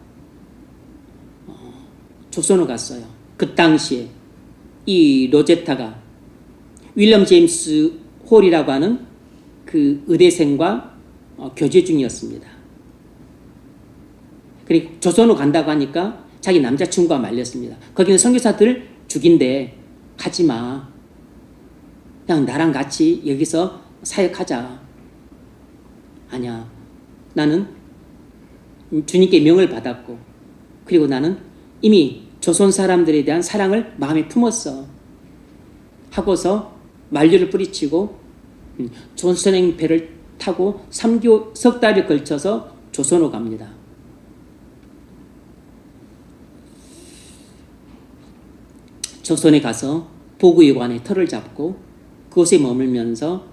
조선을 갔어요. 그 당시에 이 로제타가 윌리엄 제임스 홀이라고 하는 그 의대생과 교제 중이었습니다. 그리고 조선으로 간다고 하니까 자기 남자친구가 말렸습니다. 거기는 선교사들 죽인데 가지 마. 그냥 나랑 같이 여기서 사역하자. 아니야. 나는 주님께 명을 받았고 그리고 나는 이미 조선 사람들에 대한 사랑을 마음에 품었어. 하고서 만류를 뿌리치고 조선행 배를 타고 석 달에 걸쳐서 조선으로 갑니다. 조선에 가서 보구의관의 터를 잡고 그곳에 머물면서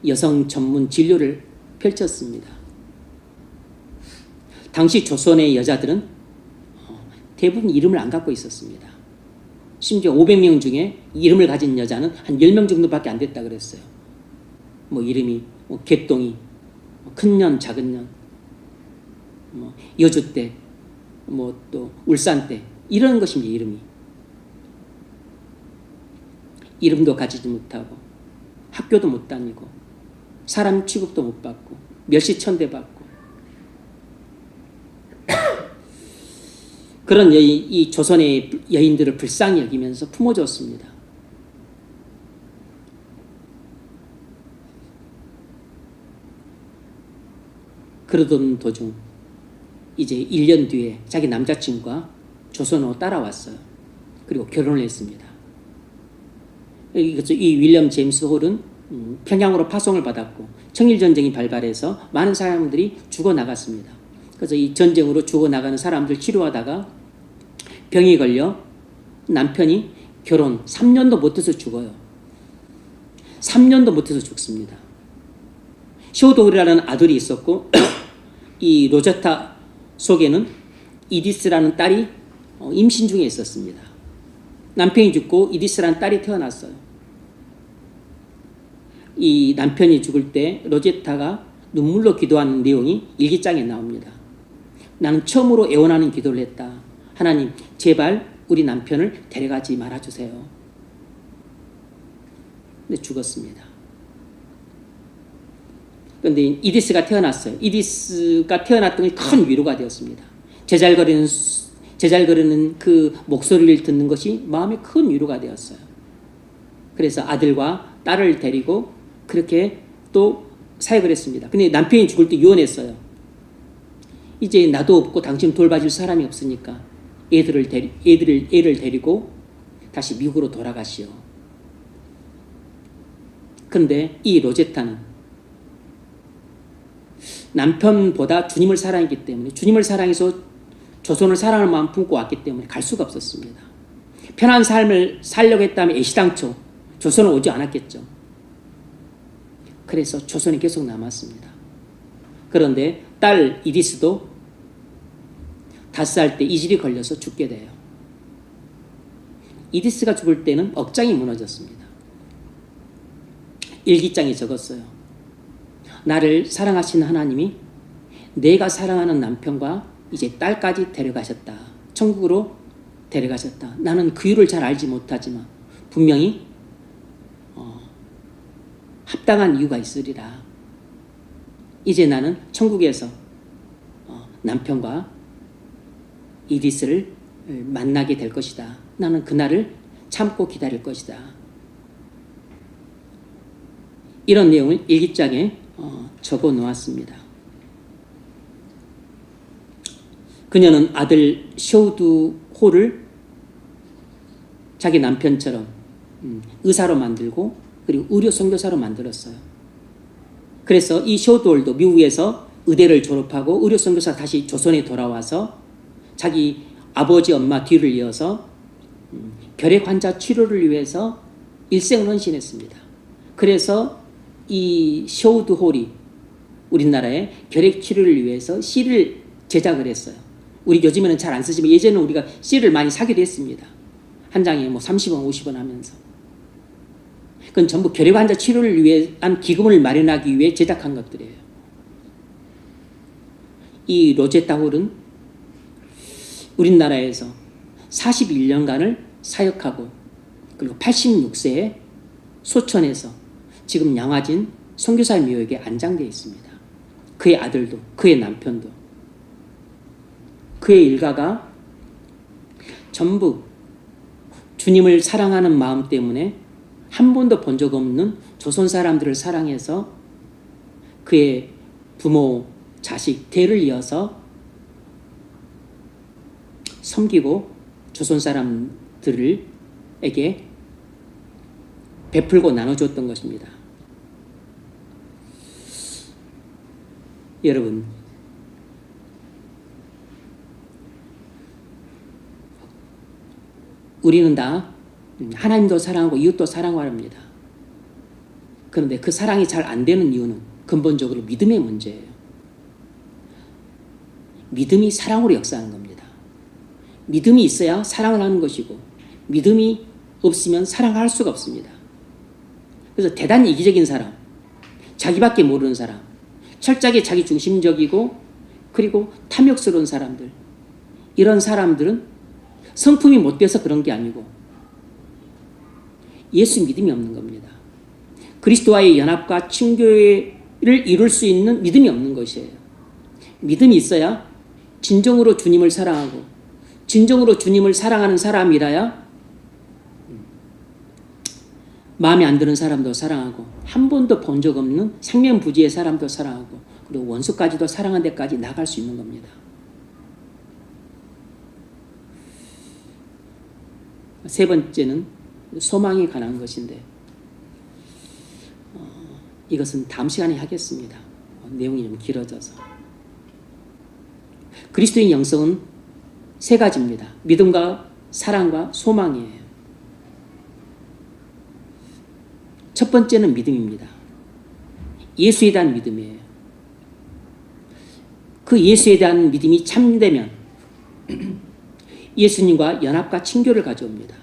여성 전문 진료를 펼쳤습니다. 당시 조선의 여자들은 대부분 이름을 안 갖고 있었습니다. 심지어 500명 중에 이름을 가진 여자는 한 10명 정도밖에 안 됐다 그랬어요. 이름이 개똥이, 큰년, 작은년, 여주대, 또 울산대 이런 것입니다. 이름이. 이름도 가지지 못하고 학교도 못 다니고 사람 취급도 못 받고 멸시천대 받고 그런 이 조선의 여인들을 불쌍히 여기면서 품어줬습니다. 그러던 도중 이제 1년 뒤에 자기 남자친구가 조선으로 따라왔어요. 그리고 결혼을 했습니다. 이 윌리엄 제임스 홀은 평양으로 파송을 받았고 청일전쟁이 발발해서 많은 사람들이 죽어나갔습니다. 그래서 이 전쟁으로 죽어나가는 사람들 치료하다가 병이 걸려 남편이 결혼 3년도 못해서 죽어요. 3년도 못해서 죽습니다. 시오도르라는 아들이 있었고 이 로제타 속에는 이디스라는 딸이 임신 중에 있었습니다. 남편이 죽고 이디스라는 딸이 태어났어요. 이 남편이 죽을 때 로제타가 눈물로 기도하는 내용이 일기장에 나옵니다. 나는 처음으로 애원하는 기도를 했다. 하나님, 제발 우리 남편을 데려가지 말아주세요. 근데 죽었습니다. 그런데 이디스가 태어났어요. 이디스가 태어났던 게 큰 위로가 되었습니다. 제잘거리는 그 목소리를 듣는 것이 마음에 큰 위로가 되었어요. 그래서 아들과 딸을 데리고 그렇게 또 사역을 했습니다. 근데 남편이 죽을 때 유언했어요. 이제 나도 없고 당신 돌봐줄 사람이 없으니까 애를 데리고 다시 미국으로 돌아가시오. 그런데 이 로제타는 남편보다 주님을 사랑했기 때문에 주님을 사랑해서 조선을 사랑하는 마음 품고 왔기 때문에 갈 수가 없었습니다. 편한 삶을 살려고 했다면 애시당초 조선을 오지 않았겠죠. 그래서 조선에 계속 남았습니다. 그런데 딸 이디스도 5살 때 이질이 걸려서 죽게 돼요. 이디스가 죽을 때는 억장이 무너졌습니다. 일기장에 적었어요. 나를 사랑하시는 하나님이 내가 사랑하는 남편과 이제 딸까지 데려가셨다. 천국으로 데려가셨다. 나는 그 이유를 잘 알지 못하지만 분명히 합당한 이유가 있으리라. 이제 나는 천국에서 남편과 이디스를 만나게 될 것이다. 나는 그날을 참고 기다릴 것이다. 이런 내용을 일기장에 적어 놓았습니다. 그녀는 아들 쇼우드 호를 자기 남편처럼 의사로 만들고 그리고 의료 선교사로 만들었어요. 그래서 이 쇼우드 홀도 미국에서 의대를 졸업하고 의료 선교사 다시 조선에 돌아와서 자기 아버지 엄마 뒤를 이어서 결핵 환자 치료를 위해서 일생을 헌신했습니다. 그래서 이 쇼우드 홀이 우리나라에 결핵 치료를 위해서 씨를 제작을 했어요. 우리 요즘에는 잘 안 쓰지만 예전에는 우리가 씨를 많이 사기도 했습니다. 한 장에 뭐 30원, 50원 하면서. 그건 전부 결핵 환자 치료를 위한 기금을 마련하기 위해 제작한 것들이에요. 이 로제타 홀은 우리나라에서 41년간을 사역하고 그리고 86세에 소천에서 지금 양화진 선교사 묘역에 안장되어 있습니다. 그의 아들도 그의 남편도 그의 일가가 전부 주님을 사랑하는 마음 때문에 한 번도 본 적 없는 조선 사람들을 사랑해서 그의 부모, 자식, 대를 이어서 섬기고 조선 사람들에게 베풀고 나눠줬던 것입니다. 여러분, 우리는 다 하나님도 사랑하고 이웃도 사랑하고 합니다. 그런데 그 사랑이 잘 안 되는 이유는 근본적으로 믿음의 문제예요. 믿음이 사랑으로 역사하는 겁니다. 믿음이 있어야 사랑을 하는 것이고 믿음이 없으면 사랑할 수가 없습니다. 그래서 대단히 이기적인 사람, 자기밖에 모르는 사람, 철저하게 자기 중심적이고 그리고 탐욕스러운 사람들, 이런 사람들은 성품이 못돼서 그런 게 아니고 예수 믿음이 없는 겁니다. 그리스도와의 연합과 친교를 이룰 수 있는 믿음이 없는 것이에요. 믿음이 있어야 진정으로 주님을 사랑하고 진정으로 주님을 사랑하는 사람이라야 마음에 안 드는 사람도 사랑하고 한 번도 본 적 없는 생면부지의 사람도 사랑하고 그리고 원수까지도 사랑하는 데까지 나갈 수 있는 겁니다. 세 번째는 소망에 관한 것인데 이것은 다음 시간에 하겠습니다. 내용이 좀 길어져서. 그리스도인 영성은 세 가지입니다. 믿음과 사랑과 소망이에요. 첫 번째는 믿음입니다. 예수에 대한 믿음이에요. 그 예수에 대한 믿음이 참되면 예수님과 연합과 친교를 가져옵니다.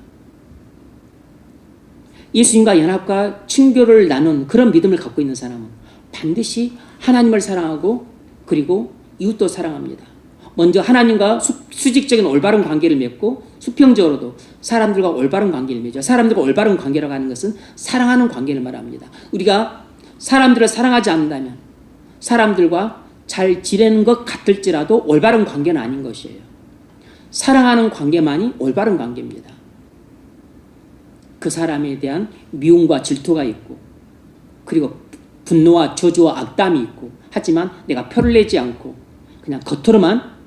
예수님과 연합과 친교를 나눈 그런 믿음을 갖고 있는 사람은 반드시 하나님을 사랑하고 그리고 이웃도 사랑합니다. 먼저 하나님과 수직적인 올바른 관계를 맺고 수평적으로도 사람들과 올바른 관계를 맺죠. 사람들과 올바른 관계라고 하는 것은 사랑하는 관계를 말합니다. 우리가 사람들을 사랑하지 않는다면 사람들과 잘 지내는 것 같을지라도 올바른 관계는 아닌 것이에요. 사랑하는 관계만이 올바른 관계입니다. 그 사람에 대한 미움과 질투가 있고 그리고 분노와 저주와 악담이 있고 하지만 내가 표를 내지 않고 그냥 겉으로만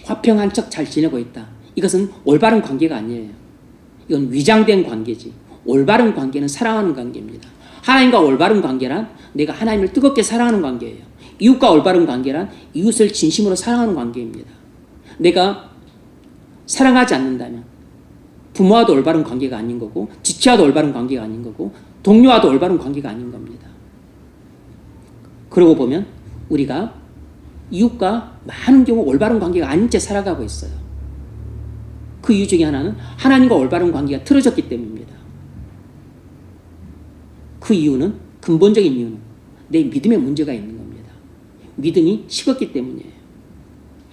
화평한 척 잘 지내고 있다. 이것은 올바른 관계가 아니에요. 이건 위장된 관계지. 올바른 관계는 사랑하는 관계입니다. 하나님과 올바른 관계란 내가 하나님을 뜨겁게 사랑하는 관계예요. 이웃과 올바른 관계란 이웃을 진심으로 사랑하는 관계입니다. 내가 사랑하지 않는다면 부모와도 올바른 관계가 아닌 거고 지체와도 올바른 관계가 아닌 거고 동료와도 올바른 관계가 아닌 겁니다. 그러고 보면 우리가 이웃과 많은 경우 올바른 관계가 아닌 채 살아가고 있어요. 그 이유 중에 하나는 하나님과 올바른 관계가 틀어졌기 때문입니다. 그 이유는 근본적인 이유는 내 믿음에 문제가 있는 겁니다. 믿음이 식었기 때문이에요.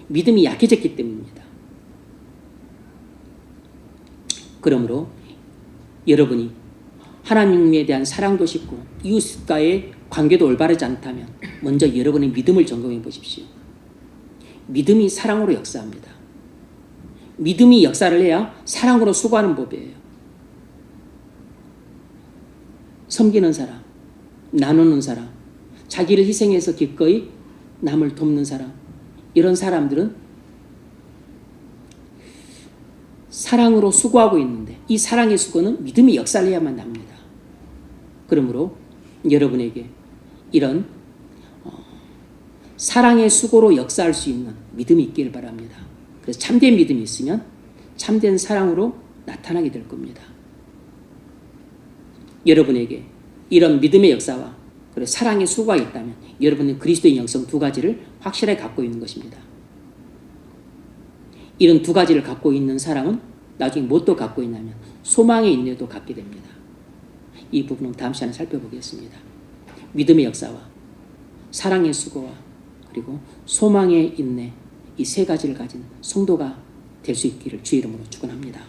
믿음이 약해졌기 때문입니다. 그러므로 여러분이 하나님에 대한 사랑도 식고 이웃과의 관계도 올바르지 않다면 먼저 여러분의 믿음을 점검해 보십시오. 믿음이 사랑으로 역사합니다. 믿음이 역사를 해야 사랑으로 수고하는 법이에요. 섬기는 사람, 나누는 사람, 자기를 희생해서 기꺼이 남을 돕는 사람, 이런 사람들은 사랑으로 수고하고 있는데 이 사랑의 수고는 믿음이 역사를 해야만 납니다. 그러므로 여러분에게 이런 사랑의 수고로 역사할 수 있는 믿음이 있기를 바랍니다. 그래서 참된 믿음이 있으면 참된 사랑으로 나타나게 될 겁니다. 여러분에게 이런 믿음의 역사와 그리고 사랑의 수고가 있다면 여러분은 그리스도의 영성 두 가지를 확실하게 갖고 있는 것입니다. 이런 두 가지를 갖고 있는 사람은 나중에 무엇도 갖고 있냐면 소망의 인내도 갖게 됩니다. 이 부분은 다음 시간에 살펴보겠습니다. 믿음의 역사와 사랑의 수고와 그리고 소망의 인내, 이 세 가지를 가진 성도가 될 수 있기를 주의 이름으로 축원합니다.